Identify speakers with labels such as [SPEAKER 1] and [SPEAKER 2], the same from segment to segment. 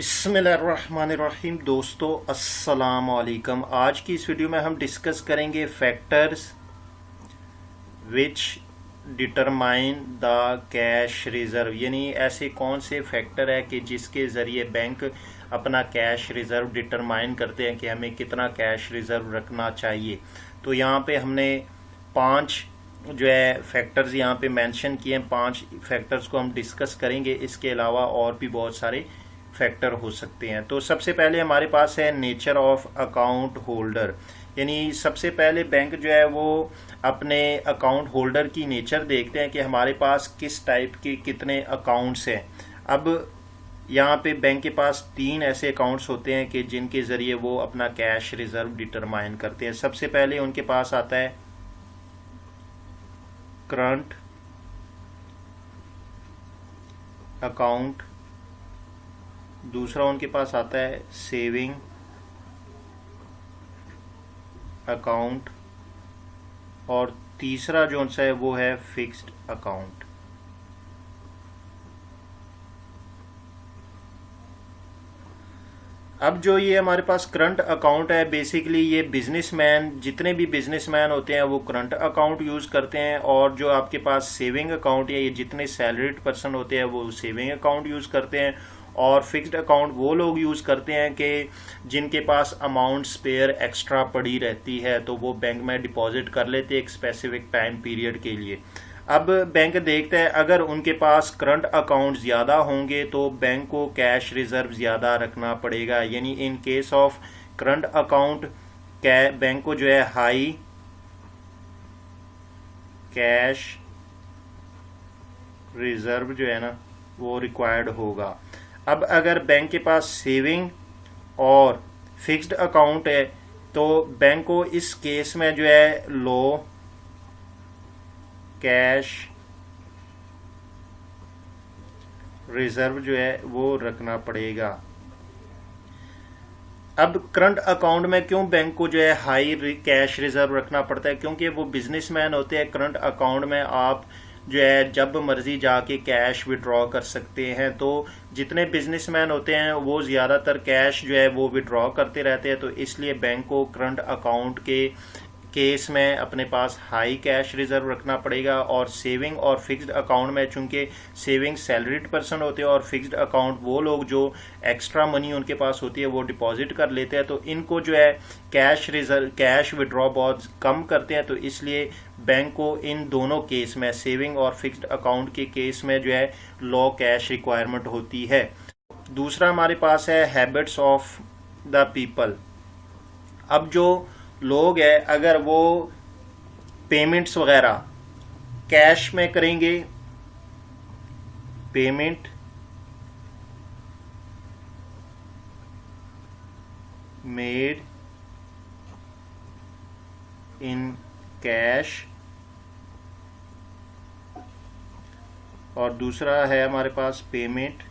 [SPEAKER 1] बिस्मिल्लाहिर्रहमानिर्रहीम। दोस्तों अस्सलाम वालेकुम। आज की इस वीडियो में हम डिस्कस करेंगे factors which determine the cash reserve, यानी ऐसे कौन से फैक्टर है कि जिसके ज़रिए बैंक अपना कैश रिज़र्व डिटरमाइन करते हैं कि हमें कितना कैश रिज़र्व रखना चाहिए। तो यहाँ पे हमने 5 जो है फैक्टर्स यहाँ पे मेंशन किए हैं। 5 फैक्टर्स को हम डिस्कस करेंगे। इसके अलावा और भी बहुत सारे फैक्टर हो सकते हैं। तो सबसे पहले हमारे पास है नेचर ऑफ अकाउंट होल्डर, यानी सबसे पहले बैंक जो है वो अपने अकाउंट होल्डर की नेचर देखते हैं कि हमारे पास किस टाइप के कितने अकाउंट्स हैं। अब यहाँ पे बैंक के पास 3 ऐसे अकाउंट्स होते हैं कि जिनके ज़रिए वो अपना कैश रिज़र्व डिटरमाइन करते हैं। सबसे पहले उनके पास आता है करंट अकाउंट, दूसरा उनके पास आता है सेविंग अकाउंट और तीसरा जो सा है वो है फिक्स्ड अकाउंट। अब जो ये हमारे पास करंट अकाउंट है, बेसिकली ये बिजनेसमैन, जितने भी बिजनेसमैन होते हैं वो करंट अकाउंट यूज़ करते हैं, और जो आपके पास सेविंग अकाउंट है, ये जितने सैलरीड पर्सन होते हैं वो सेविंग अकाउंट यूज़ करते हैं, और फिक्स्ड अकाउंट वो लोग यूज़ करते हैं कि जिनके पास अमाउंट स्पेयर एक्स्ट्रा पड़ी रहती है तो वो बैंक में डिपॉजिट कर लेते हैं एक स्पेसिफिक टाइम पीरियड के लिए। अब बैंक देखता है अगर उनके पास करंट अकाउंट ज़्यादा होंगे तो बैंक को कैश रिज़र्व ज़्यादा रखना पड़ेगा, यानी in case of current account bank को जो है हाई कैश रिज़र्व जो है ना वो रिक्वायर्ड होगा। अब अगर बैंक के पास सेविंग और फिक्स्ड अकाउंट है तो बैंक को इस केस में जो है लो कैश रिजर्व जो है वो रखना पड़ेगा। अब करंट अकाउंट में क्यों बैंक को जो है हाई कैश रिजर्व रखना पड़ता है? क्योंकि वो बिजनेसमैन होते हैं। करंट अकाउंट में आप जो है जब मर्जी जाके कैश विड्रॉ कर सकते हैं, तो जितने बिजनेसमैन होते हैं वो ज़्यादातर कैश जो है वो विड्रॉ करते रहते हैं, तो इसलिए बैंक को करंट अकाउंट के केस में अपने पास हाई कैश रिजर्व रखना पड़ेगा। और सेविंग और फिक्स्ड अकाउंट में चूंकि सेविंग सैलरीड पर्सन होते हैं और फिक्स्ड अकाउंट वो लोग जो एक्स्ट्रा मनी उनके पास होती है वो डिपॉजिट कर लेते हैं, तो इनको जो है कैश रिजर्व कैश विड्रॉ बहुत कम करते हैं, तो इसलिए बैंक को इन दोनों केस में, सेविंग और फिक्स्ड अकाउंट के केस में जो है लो कैश रिक्वायरमेंट होती है। दूसरा हमारे पास है हैबिट्स ऑफ द पीपल। अब जो लोग हैं अगर वो पेमेंट्स वगैरह कैश में करेंगे, पेमेंट मेड इन कैश, और दूसरा है हमारे पास पेमेंट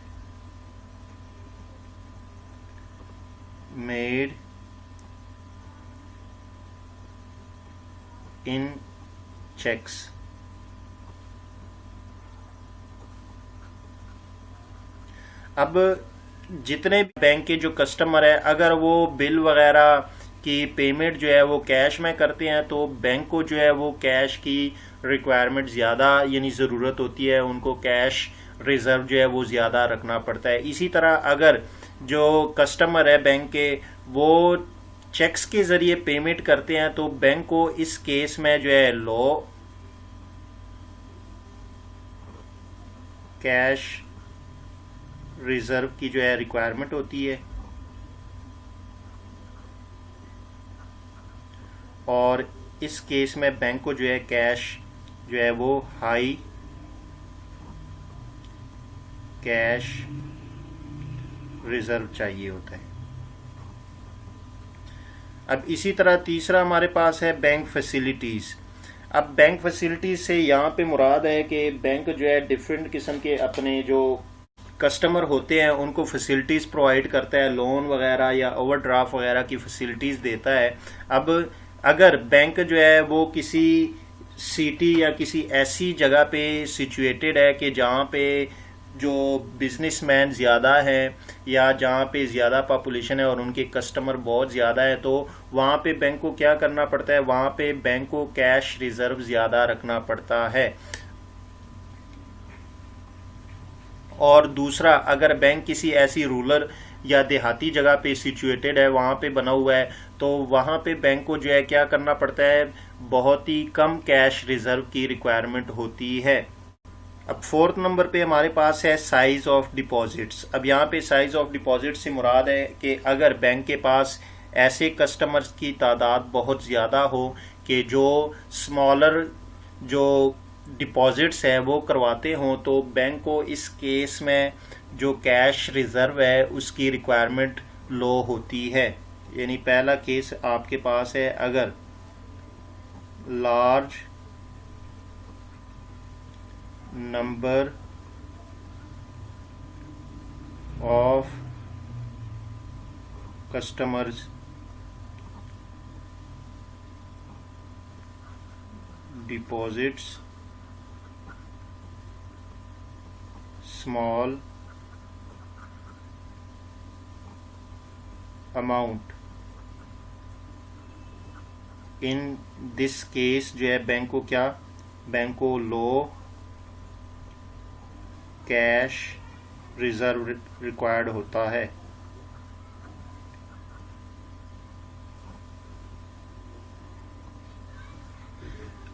[SPEAKER 1] मेड इन चेक्स। अब जितने बैंक के जो कस्टमर है अगर वो बिल वगैरह की पेमेंट जो है वो कैश में करते हैं तो बैंक को जो है वो कैश की रिक्वायरमेंट ज़्यादा, यानी ज़रूरत होती है, उनको कैश रिज़र्व जो है वो ज़्यादा रखना पड़ता है। इसी तरह अगर जो कस्टमर है बैंक के वो चेक्स के ज़रिए पेमेंट करते हैं तो बैंक को इस केस में जो है लो कैश रिज़र्व की जो है रिक्वायरमेंट होती है, और इस केस में बैंक को जो है कैश जो है वो हाई कैश रिज़र्व चाहिए होता है। अब इसी तरह तीसरा हमारे पास है बैंक फैसिलिटीज़। अब बैंक फैसिलिटीज़ से यहाँ पे मुराद है कि बैंक जो है डिफरेंट किस्म के अपने जो कस्टमर होते हैं उनको फैसिलिटीज़ प्रोवाइड करता है, लोन वगैरह या ओवरड्राफ्ट वगैरह की फैसिलिटीज़ देता है। अब अगर बैंक जो है वो किसी सिटी या किसी ऐसी जगह पे सिचुएटेड है कि जहाँ पे जो बिजनेसमैन ज़्यादा हैं या जहाँ पे ज़्यादा पॉपुलेशन है और उनके कस्टमर बहुत ज़्यादा है, तो वहाँ पे बैंक को क्या करना पड़ता है, वहाँ पे बैंक को कैश रिजर्व ज़्यादा रखना पड़ता है। और दूसरा, अगर बैंक किसी ऐसी रूरल या देहाती जगह पे सिचुएटेड है, वहाँ पे बना हुआ है, तो वहाँ पे बैंक को जो है क्या करना पड़ता है, बहुत ही कम कैश रिजर्व की रिक्वायरमेंट होती है। अब फोर्थ नंबर पे हमारे पास है साइज ऑफ डिपॉजिट्स। अब यहाँ पे साइज ऑफ डिपॉजिट से मुराद है कि अगर बैंक के पास ऐसे कस्टमर्स की तादाद बहुत ज़्यादा हो कि जो स्मॉलर जो डिपॉजिट्स है वो करवाते हों, तो बैंक को इस केस में जो कैश रिजर्व है उसकी रिक्वायरमेंट लो होती है। यानी पहला केस आपके पास है, अगर large number of customers deposits small amount, in this case जो है बैंक को लो कैश रिजर्व रिक्वायर्ड होता है।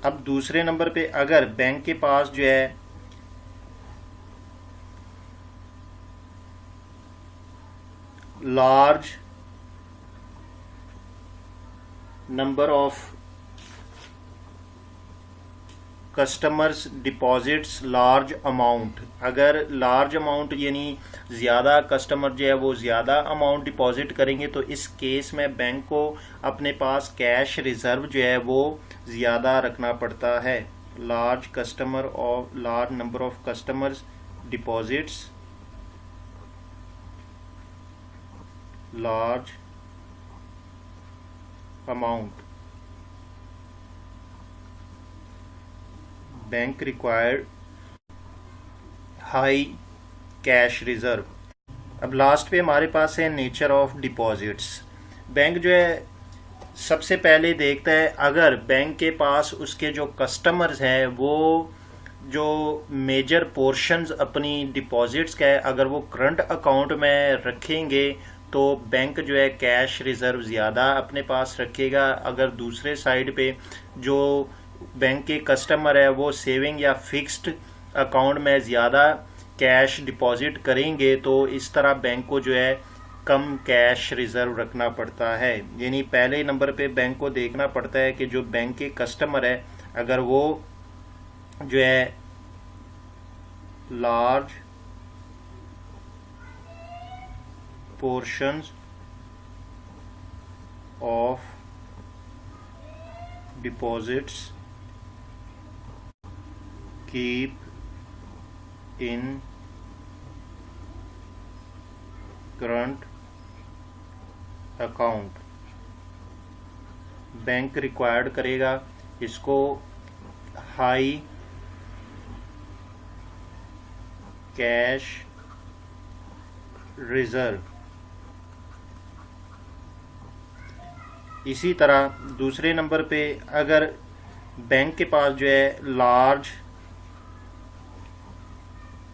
[SPEAKER 1] अब दूसरे नंबर पे, अगर बैंक के पास जो है large number of customers deposits large amount, अगर लार्ज अमाउंट यानी ज़्यादा कस्टमर जो है वो ज़्यादा अमाउंट डिपॉजिट करेंगे, तो इस केस में बैंक को अपने पास कैश रिजर्व जो है वो ज़्यादा रखना पड़ता है। Large number of customers deposits large amount, bank required high cash reserve. अब लास्ट पे हमारे पास है नेचर ऑफ डिपॉजिट्स। बैंक जो है सबसे पहले देखता है, अगर बैंक के पास उसके जो कस्टमर्स हैं वो जो मेजर पोर्शंस अपनी डिपॉजिट्स का है अगर वो करंट अकाउंट में रखेंगे, तो बैंक जो है कैश रिजर्व ज़्यादा अपने पास रखेगा। अगर दूसरे साइड पे जो बैंक के कस्टमर है वो सेविंग या फिक्स्ड अकाउंट में ज़्यादा कैश डिपॉजिट करेंगे, तो इस तरह बैंक को जो है कम कैश रिजर्व रखना पड़ता है। यानी पहले नंबर पे बैंक को देखना पड़ता है कि जो बैंक के कस्टमर है अगर वो जो है large portions of deposits keep in current account, bank required करेगा इसको हाई कैश रिजर्व। इसी तरह दूसरे नंबर पे, अगर बैंक के पास जो है large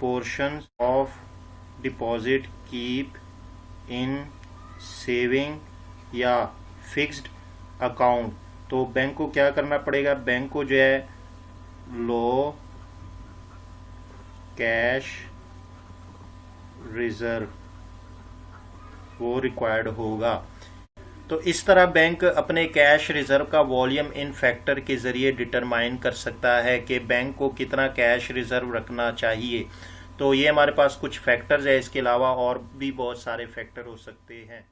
[SPEAKER 1] portions of deposit keep in saving या फिक्स्ड अकाउंट, तो बैंक को क्या करना पड़ेगा, बैंक को जो है लो कैश रिजर्व वो रिक्वायर्ड होगा। तो इस तरह बैंक अपने कैश रिजर्व का वॉल्यूम इन फैक्टर के ज़रिए डिटरमाइन कर सकता है कि बैंक को कितना कैश रिजर्व रखना चाहिए। तो ये हमारे पास कुछ फैक्टर्स है, इसके अलावा और भी बहुत सारे फैक्टर हो सकते हैं।